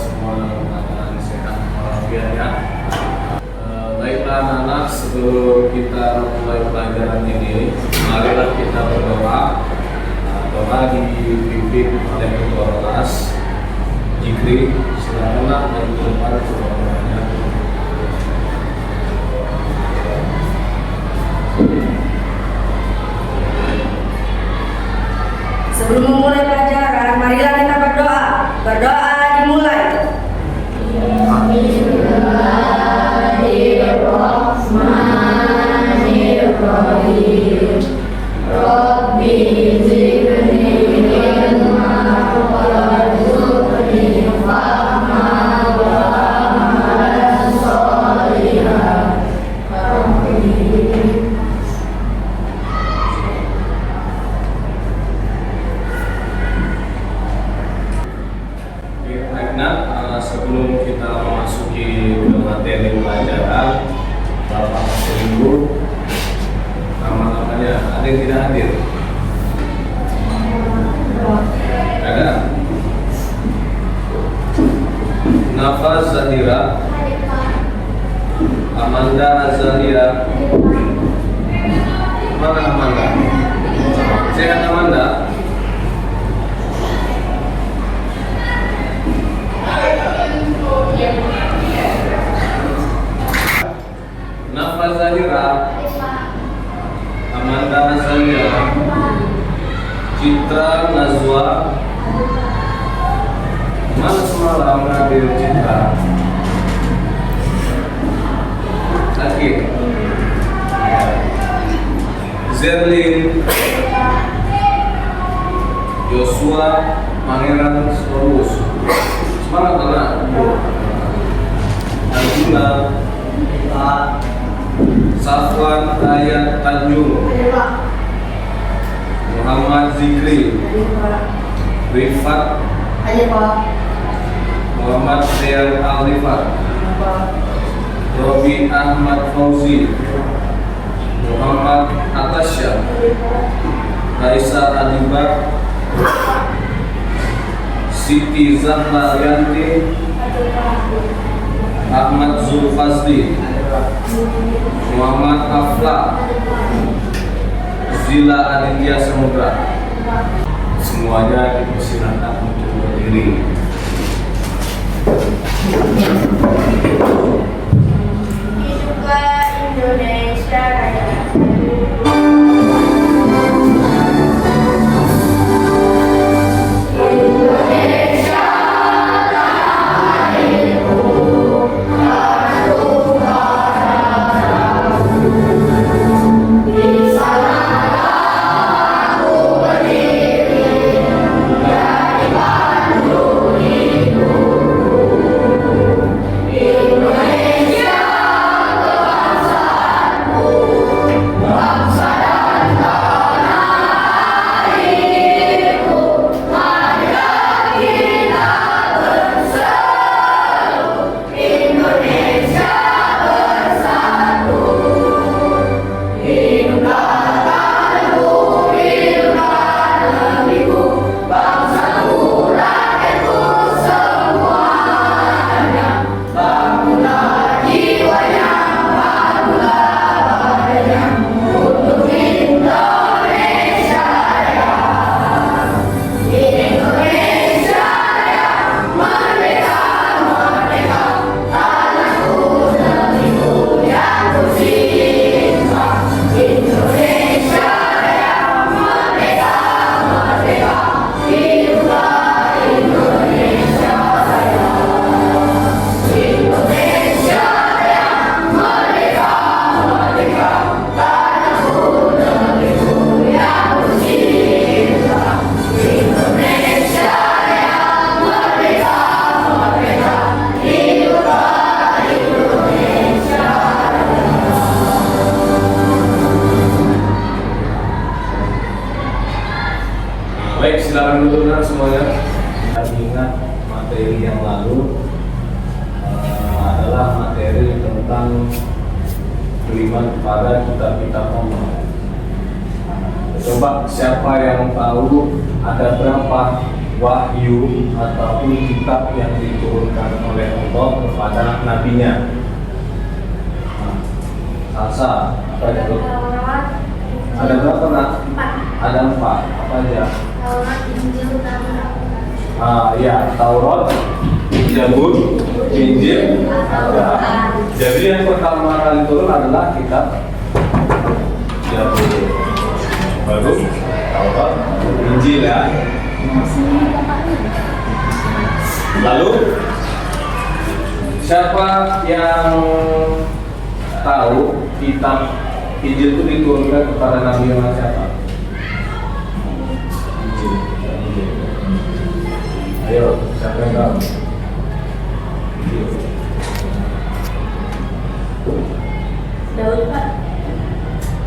semua keadaan sehat walafiat ya. Baiklah anak-anak, sebelum kita mulai pelajaran ini, marilah kita berdoa. Doa dipimpin oleh ketua kelas Jikri. Silakanlah dari depan doanya. Sebelum memulai pelajaran, marilah kita berdoa. Berdoa dimulai. Bismillahirrahmanirrahim. Rabbi zidni ilma warzuqni fahma wa amalan sholihan. Sebelum kita memasuki materi pelajaran, Bapak Seminggu, nama-namanya ada yang tidak hadir? Ada? Nafas Zahira, Amanda Azalia. Mana Amanda? Sehat Amanda? Nafas Zahira, Amanda Azalia, Citra Nazwa. Mana semalam hadir Citra? Sakit. Zerlin, Joshua Pangeran Sorus. Semangat anak. Najula, Safwan Ayat Tanjung, Muhammad Zikri, Rifat, Muhammad Rian Alifat, Robi Ahmad Fauzi, Muhammad Atasya, Raisa Adiba, Siti Zahra Yanti, Ahmad Zulfazli, Muhammad Afla, Zila Aditya Samudra. Semuanya dipersilakan untuk berdiri. Hiduplah Indonesia Raya. Baik, silakan dulu semuanya. Ingat materi yang lalu adalah materi tentang beriman kepada kitab-kitab Allah. Coba siapa yang tahu ada berapa wahyu ataupun kitab yang diturunkan oleh Allah kepada nabinya. Salsa, apa itu? Ada berapa nak? Ada 4. Apa aja? Taurat, Injil, Ya, Taurat, Zabur, Injil, Al-Quran. Jadi yang pertama kali turun adalah kitab Zabur, baru Taurat, Injil ya. Lalu siapa yang tahu kitab Injil itu diturunkan kepada Nabi yang siapa? Injil. Ayo, siapa yang tahu? Daud, Pak.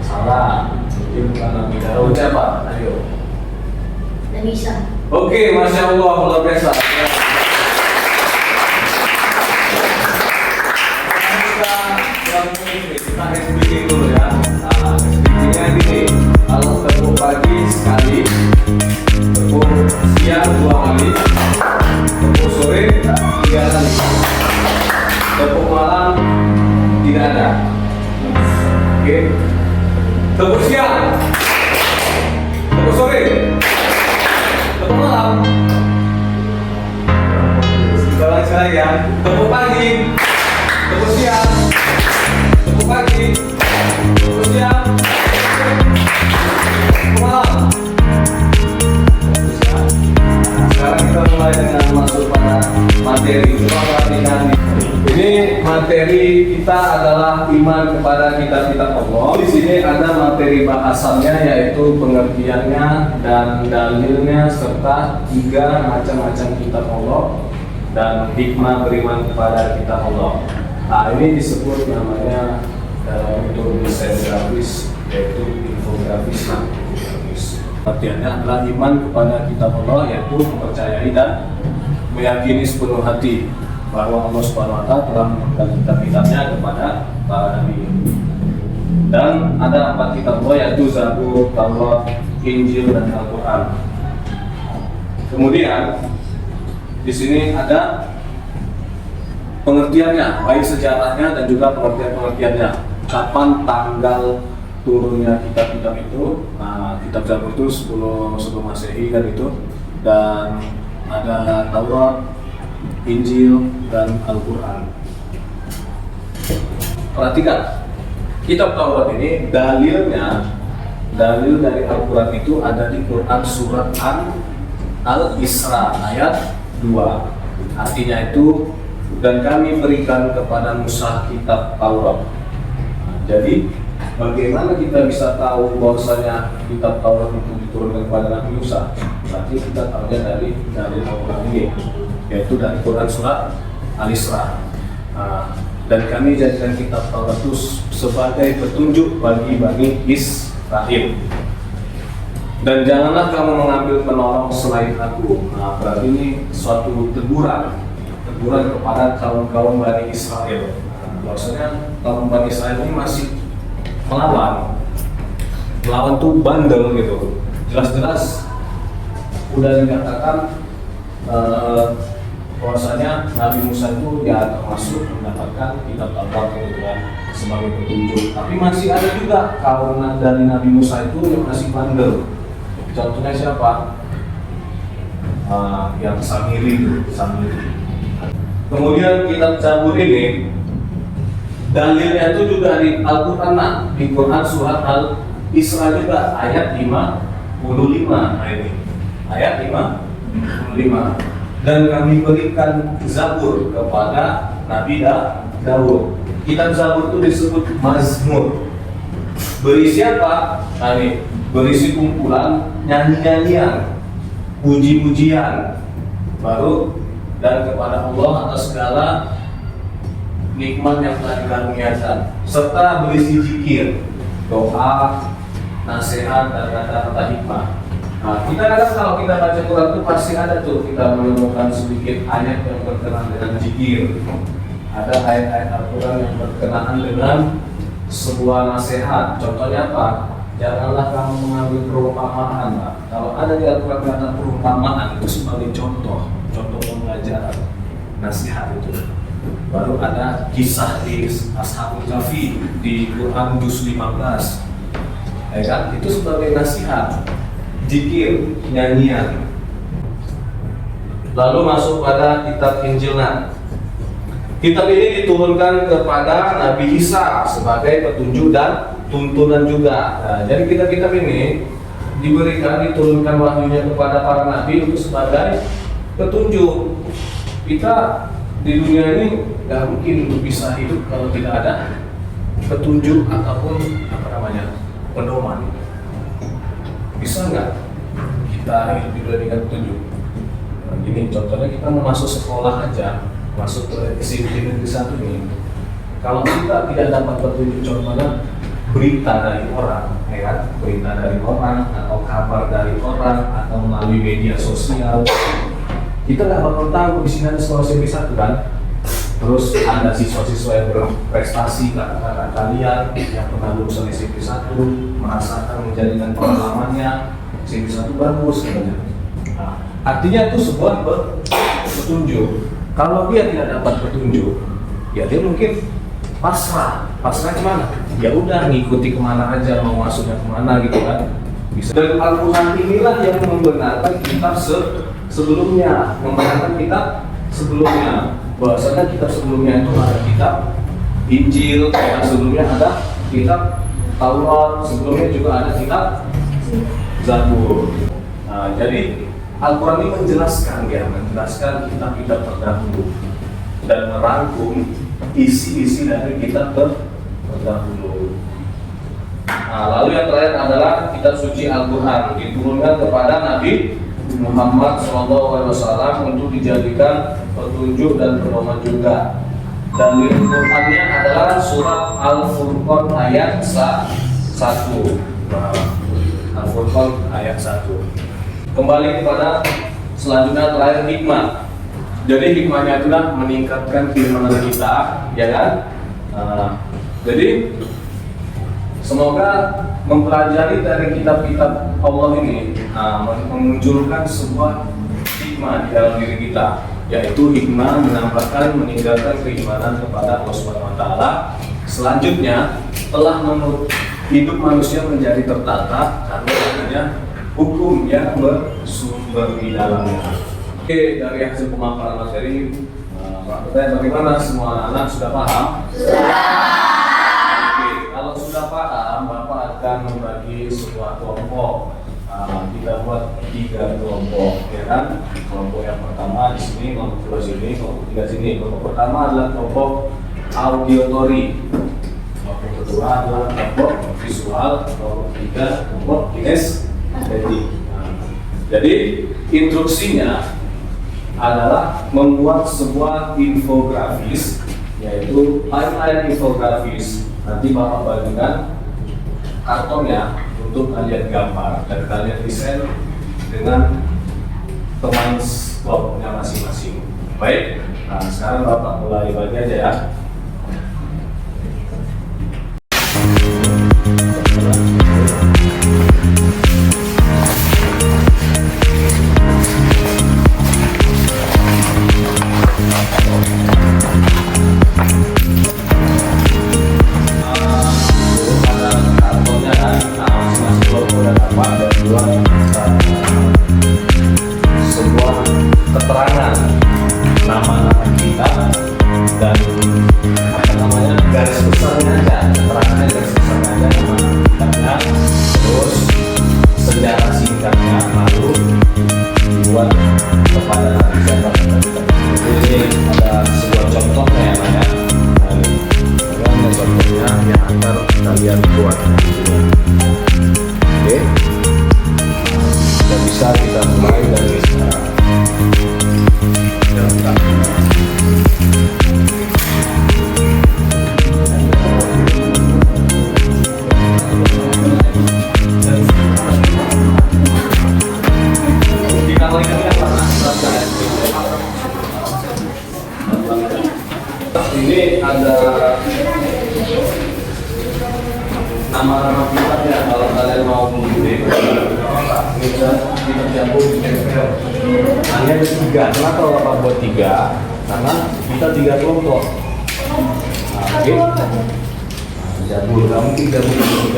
Salah. Injil bukan Nabi Daud. Siapa? Ayo. Dan Isa. Oke, Masya Allah, luar biasa. Kita SBG dulu ya. Nah, SBG-nya gini. Kalau tepuk pagi sekali, tepuk siang 2 kali, tepuk sore 3 kali, tepuk malam tidak ada. Oke. Tepuk siang, tepuk sore, tepuk malam. Kita lanjut lagi ya. Tepuk pagi, tepuk siang, tepuk pagi, tepuk siang, tepuk malam. Sekarang kita mulai dengan masuk pada materi. Coba perhatikan ini materi kita adalah iman kepada kitab-kitab Allah. Di sini ada materi bahasannya yaitu pengertiannya dan dalilnya serta 3 macam-macam kitab Allah dan hikmah beriman kepada kitab Allah. Nah, ini disebut namanya dalam bentuk desain grafis yaitu infografis. Artinya adalah iman kepada kitab Allah yaitu mempercayai dan meyakini sepenuh hati bahwa Allah SWT telah menurunkan kitab-kitabnya kepada para nabi. Dan ada 4 kitab Allah yaitu Zabur, Taurat, Injil dan Al-Quran. Kemudian di sini ada pengertiannya, baik sejarahnya dan juga pengertiannya. Kapan tanggal turunnya kitab-kitab itu? Nah, kitab Zabur itu 10 sebelum Masehi kan itu. Dan ada Taurat, Injil dan Al-Quran. Perhatikan, kitab Taurat ini dalil dari Al-Quran itu ada di Quran surat Al-Isra ayat 2. Artinya itu, dan kami berikan kepada Musa kitab Taurat. Jadi bagaimana kita bisa tahu bahwasanya kitab Taurat itu diturunkan kepada Nabi Musa? Berarti kita tahunya dari Al-Quran ini, yaitu dari Quran surat Al-Isra. Dan kami jadikan kitab Taurat itu sebagai petunjuk bagi Bani Israel. Dan janganlah kamu mengambil penolong selain aku. Nah, berarti ini suatu teguran kepada kaum Bani Israel. Maksudnya kaum Bani Israel ini masih melawan tuh bandel gitu. Jelas-jelas udah dikatakan bahwasanya Nabi Musa itu ya termasuk mendapatkan kitab Taurat gitu kan sebagai petunjuk. Tapi masih ada juga kaum dari Nabi Musa itu yang masih bandel. Contohnya siapa? Yang Samiri. Kemudian kitab Zabur ini dalilnya itu juga di Al-Quran, di Quran surat Al-Isra juga ayat 55. Nah ini ayat 55. Dan kami berikan Zabur kepada Nabi Daud. Kitab Zabur itu disebut Mazmur. Berisi apa? Nah ini berisi kumpulan nyanyi-nyanyian, puji-pujian baru dan kepada Allah atas segala nikmat yang telah dikaruniakan, serta berisi zikir, doa, nasihat dan kata-kata hikmah. Nah, kita kadang kalau kita baca Quran itu pasti ada tuh kita menemukan sedikit ayat yang berkenaan dengan zikir. Ada ayat-ayat Al-Quran yang berkenaan dengan sebuah nasihat. Contohnya apa? Janganlah kamu mengambil perumpamaan. Pak. Kalau ada di Al-Quran kata perumpamaan itu sebagai contoh pengajaran, nasihat itu. Baru ada kisah di Ashabul Kahfi di Quran juz 15. Ya kan? Itu sebagai nasihat, zikir, nyanyian. Lalu masuk pada kitab Injilna. Kitab ini diturunkan kepada Nabi Isa sebagai petunjuk dan tuntunan juga. Nah, jadi kitab-kitab ini diturunkan wahyunya kepada para nabi untuk sebagai petunjuk. Kita di dunia ini nggak mungkin bisa hidup kalau tidak ada petunjuk ataupun pedoman. Bisa nggak kita hidup di dunia dengan petunjuk? Nah, gini contohnya kita mau masuk sekolah aja, masuk ke SMP Negeri 1 ini. Kalau kita tidak dapat petunjuk contohnya berita dari orang, ya kan? Berita dari orang atau kabar dari orang atau melalui media sosial, kita nggak bakal tahu di sini ada sekolah SMP 1 kan? Terus ada siswa-siswa yang berprestasi, kakak-kakak kalian yang pernah lulus SMP 1 merasakan menjadikan pengalamannya SMP 1 bagus katanya. Nah, artinya itu sebuah petunjuk. Kalau dia tidak dapat petunjuk, ya dia mungkin pasrah gimana? Ya udah ngikuti kemana aja, mau masuknya kemana gitu kan? Bisa. Dan Al-Quran inilah yang membenarkan kitab sebelumnya, bahwasanya kitab sebelumnya itu ada kitab Injil, yang sebelumnya ada kitab Taurat, sebelumnya juga ada kitab Zabur. Nah, jadi Al-Quran ini menjelaskan kitab-kitab terdahulu dan merangkum isi-isi dari kitab terdahulu. Nah, lalu yang terakhir adalah kitab suci Al-Quran, diturunkan kepada Nabi Muhammad SAW untuk dijadikan petunjuk dan pedoman juga. Dan di Al-Qurannya adalah surat Al-Furqan ayat 1. Al-Furqan ayat 1. Kembali kepada selanjutnya terakhir hikmah. Jadi hikmahnya itulah meningkatkan keimanan kita, ya kan? Jadi semoga mempelajari dari kitab-kitab Allah ini memunculkan sebuah hikmah di dalam diri kita, yaitu hikmah menambahkan, meningkatkan keimanan kepada Allah Subhanahu wa taala. Selanjutnya telah hidup manusia menjadi tertata karena adanya hukum yang bersumber di dalamnya. Oke, dari hasil pemaparan materi, Pak Ketua, bagaimana semua anak sudah paham? Oke, kalau sudah paham, Bapak akan membagi sebuah kelompok. Kita buat 3 kelompok, ya kan? Kelompok yang pertama di sini, kelompok kedua sini, kelompok ketiga sini. Kelompok pertama adalah kelompok auditory, kelompok kedua adalah kelompok visual, kelompok ketiga kelompok kinestetik. Jadi instruksinya adalah membuat sebuah infografis, yaitu timeline infografis. Nanti Bapak bagikan kartonnya untuk kalian gambar dan kalian desain dengan teman kelompoknya masing-masing. Baik, nah sekarang Bapak mulai bagi aja ya. Sebuah keterangan nama kita dan garis besarnya aja, keterangannya garis besarnya aja, nama kitanya, terus sejarah singkatnya, lalu dibuat kepada siapa kita. Ini ada sebuah contohnya ya, Pak ya. Ada contohnya yang akan kalian buat. Oke, dan bisa kita mulai dari sekarang. Ini ada nama-nama kitab ya, kalau kalian mau mengunduh kita campur di tempel. Hanya ada 3. Kenapa Bapak buat 3? Karena kita 3 kelompok. Oke. Jabul, kamu 3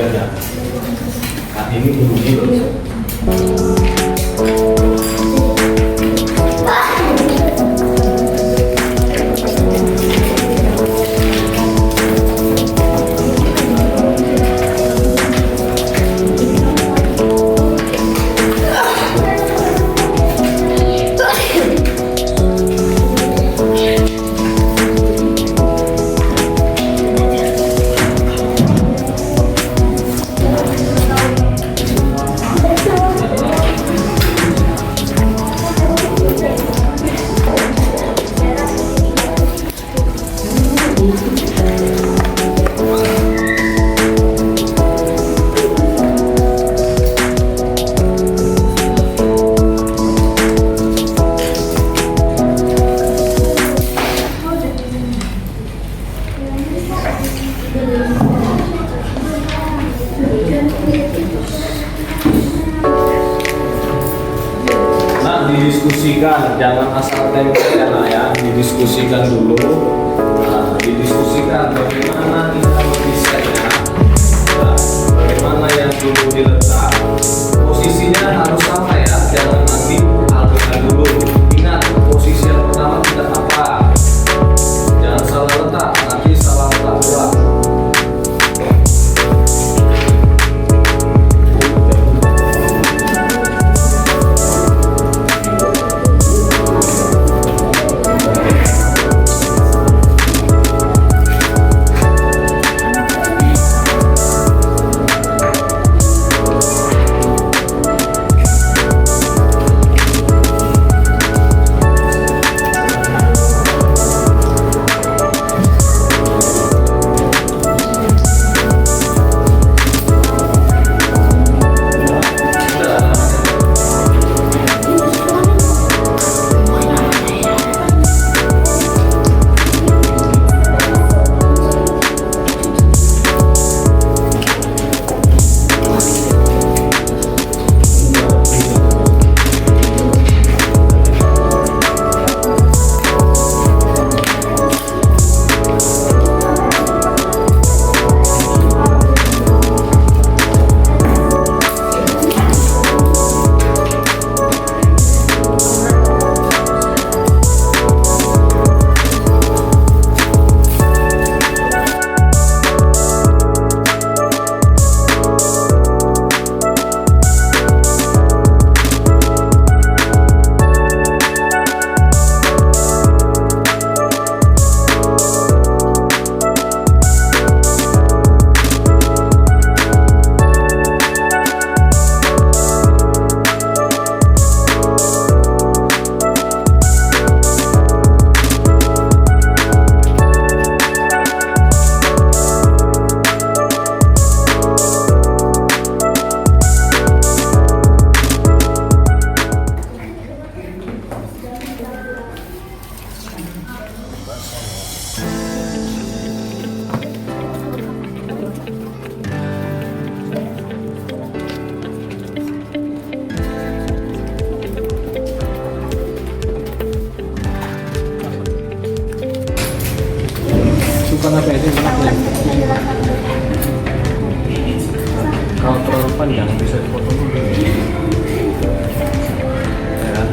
aja. Nah ini bunyi loh. Didiskusikan, jangan asal tempe ya nak ya, didiskusikan dulu. Nah, didiskusikan bagaimana kita mendesainnya, nah, bagaimana yang dulu diletak, posisinya harus sama ya, jangan nanti alihkan dulu. Ingat posisi yang pertama kita apa, jangan salah letak, nanti salah letak pula. Suka apa itu enaknya? Kalau terlalu panjang bisa dipotong dulu. Ya.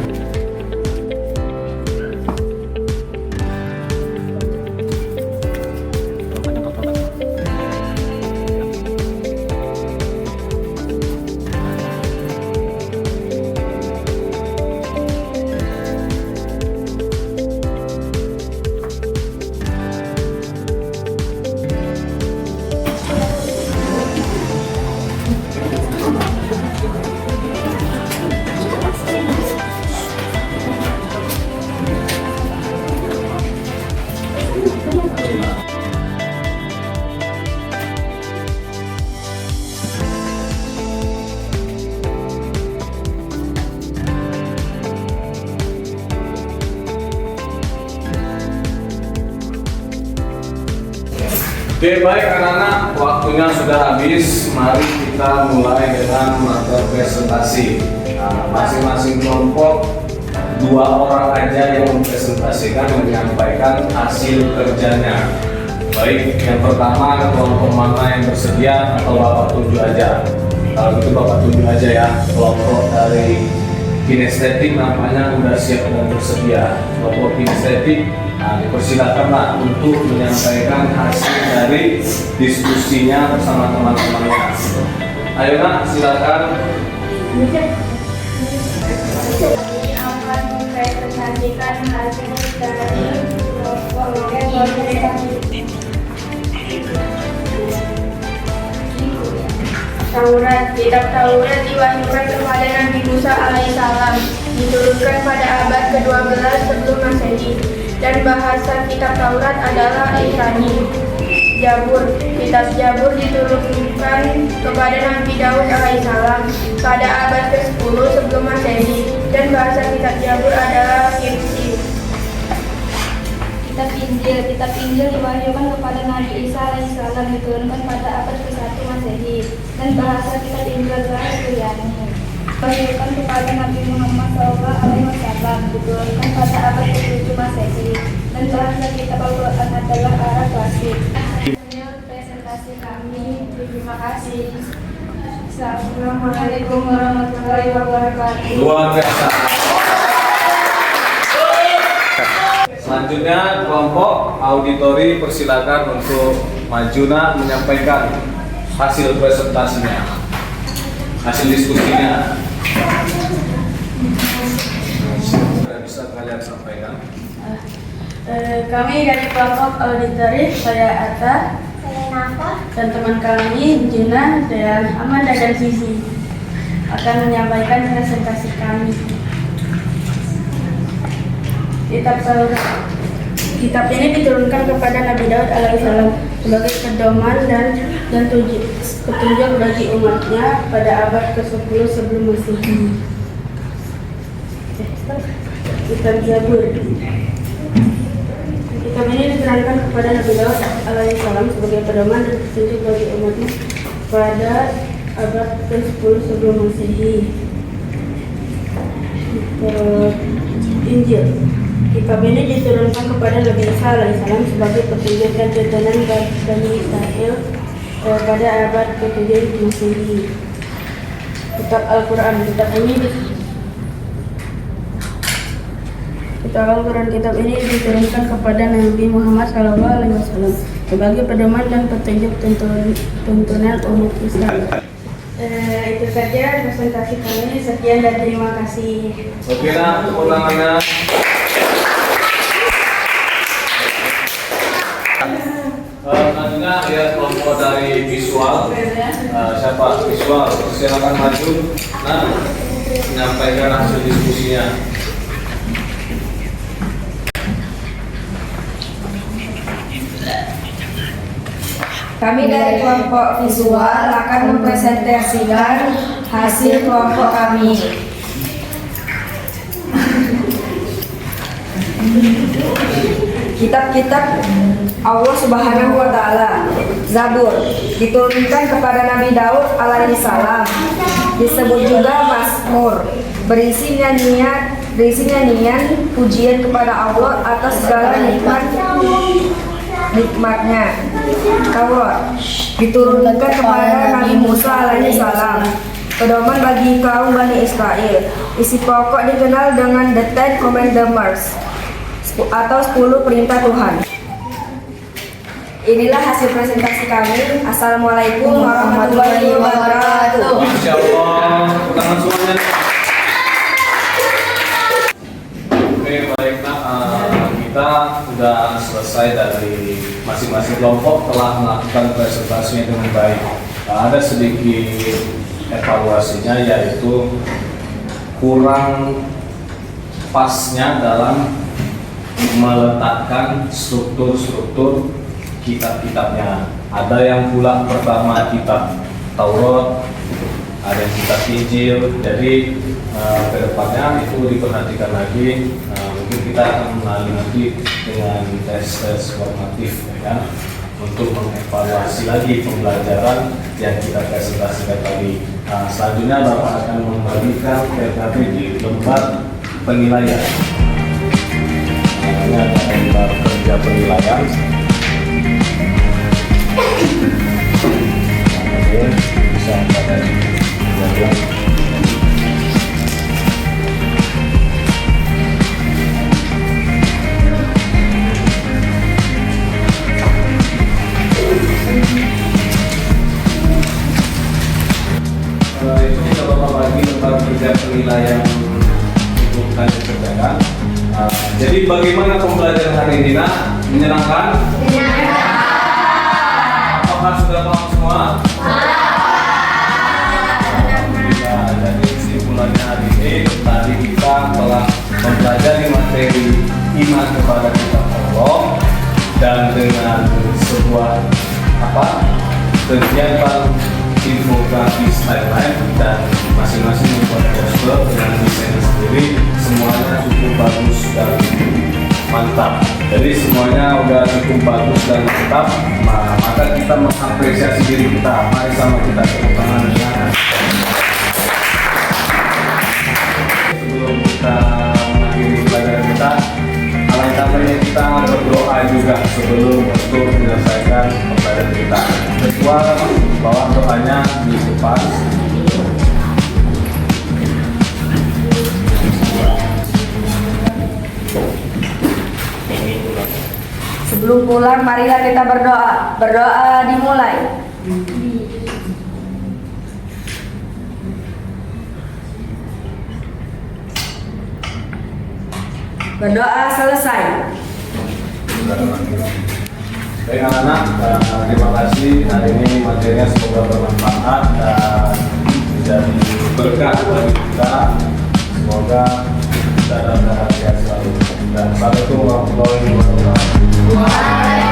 Oke, baik anak-anak, waktunya sudah habis. Mari kita mulai dengan materi presentasi. Nah, masing-masing kelompok 2 orang aja yang mempresentasikan, menyampaikan hasil kerjanya. Baik, yang pertama kelompok mana yang bersedia atau Bapak tunjuk aja? Kalau gitu Bapak tunjuk aja ya. Kelompok dari kinestetik nampaknya udah siap dan bersedia. Kelompok kinestetik, nah, dipersilakanlah untuk menyampaikan hasil dari diskusinya bersama teman-temannya. Ayo nak, silakan. Akan mempresentasikan hasil dari kelompok Taurat. Kitab Taurat diwahyukan kepada Nabi Musa alaihissalam, diturunkan pada abad ke-12 sebelum Masehi, dan bahasa kitab Taurat adalah Ibrani. Zabur. Kitab Zabur diturunkan kepada Nabi Daud alaihissalam pada abad ke-10 sebelum Masehi, dan bahasa kitab Zabur adalah Kipsi. Kitab Injil diwahyukan kepada Nabi Isa alaihissalam, diturunkan pada abad ke-1 Masehi, dan bahasa kitab Injil adalah Suryani. Diwahyukan kepada Nabi Muhammad SAW, diturunkan pada abad ke-7 Masehi, dan bahasa kitab Al-Quran adalah Arab klasik. Presentasi kami, terima kasih. Assalamualaikum warahmatullahi wabarakatuh. Luar biasa. Selanjutnya kelompok auditori persilakan untuk maju nak menyampaikan hasil presentasinya, hasil diskusinya. Sudah bisa kalian sampaikan. Kami dari kelompok auditori, saya Atta, Saya Nafa. dan teman kami Juna dan Amanda dan Sisi akan menyampaikan presentasi kami. Kitab Taurat. Kitab ini diturunkan kepada Nabi Daud alaihissalam sebagai pedoman dan petunjuk bagi umatnya pada abad ke-10 sebelum Masehi. Kitab Zabur. Kitab ini diturunkan kepada Nabi Daud alaihissalam sebagai pedoman dan petunjuk bagi umatnya pada abad ke-10 sebelum Masehi. Injil. Kitab ini diturunkan kepada Nabi Isa alaihissalam sebagai petunjuk dan tuntunan Bani Israel pada abad ke-7 Masehi. Kitab Al-Quran. Kitab ini diturunkan kepada Nabi Muhammad SAW sebagai pedoman dan petunjuk tuntunan umat Islam. Itu saja presentasi kami. Sekian dan terima kasih. Oke nak, tepuk tangannya. Selanjutnya lihat kelompok dari visual. Siapa visual? Silakan maju. Nah, menyampaikan hasil diskusinya. Kami dari kelompok visual akan mempresentasikan hasil kelompok kami. Kitab-kitab Allah Subhanahu wa Ta'ala. Zabur diturunkan kepada Nabi Daud alaihissalam, disebut juga Mazmur, berisi nyanyian pujian kepada Allah atas segala nikmatnya. Taurat diturunkan kepada Nabi Musa alaihissalam, pedoman bagi kaum Bani Israel. Isi pokok dikenal dengan The Ten Commandments atau 10 perintah Tuhan. Inilah hasil presentasi kami. Assalamualaikum warahmatullahi wabarakatuh. Masya Allah, tangan semuanya. Oke, baik nak, kita sudah selesai dari masing-masing kelompok telah melakukan presentasinya dengan baik. Ada sedikit evaluasinya, yaitu kurang pasnya dalam meletakkan struktur-struktur kitab-kitabnya. Ada yang pula pertama kitab Taurat, ada yang kitab Injil. Jadi ke depannya itu diperhatikan lagi. Mungkin kita akan melalui nanti dengan tes formatif, ya kan? untuk mengevaluasi lagi pembelajaran yang kita presentasikan tadi. Nah, selanjutnya Bapak akan membagikan PKP di lembar penilaian. Ini ada lembar kerja penilaian. Oke, bisa ada di bagian. Itu kalau Bapak bagi lembar kerja penilaian untuk kalian kerjakan. Jadi bagaimana pembelajaran hari ini, Nak? Menyenangkan? Apakah sudah paham semua? Alhamdulillah. Jadi kesimpulannya hari ini tadi kita telah mempelajari materi iman kepada kitab Allah dan dengan sebuah kegiatan infografis timeline dan masing-masing membuat poster dengan desain sendiri, semuanya cukup bagus dan mantap. Jadi semuanya udah cukup bagus dan mantap. Maka kita mengapresiasi diri kita. Mari sama kita tepuk tangan dengan sebelum kita mengakhiri pelajaran kita. Alangkah baiknya kita berdoa juga sebelum untuk menyelesaikan pembelajaran kita. Ketua bawa doanya di depan. Sebelum pulang, marilah kita berdoa. Berdoa dimulai. Berdoa selesai. Baik anak-anak, terima kasih. Hari ini materinya semoga bermanfaat dan menjadi berkah bagi kita. Semoga kita dalam keadaan selalu. Dan assalamualaikum warahmatullahi wabarakatuh.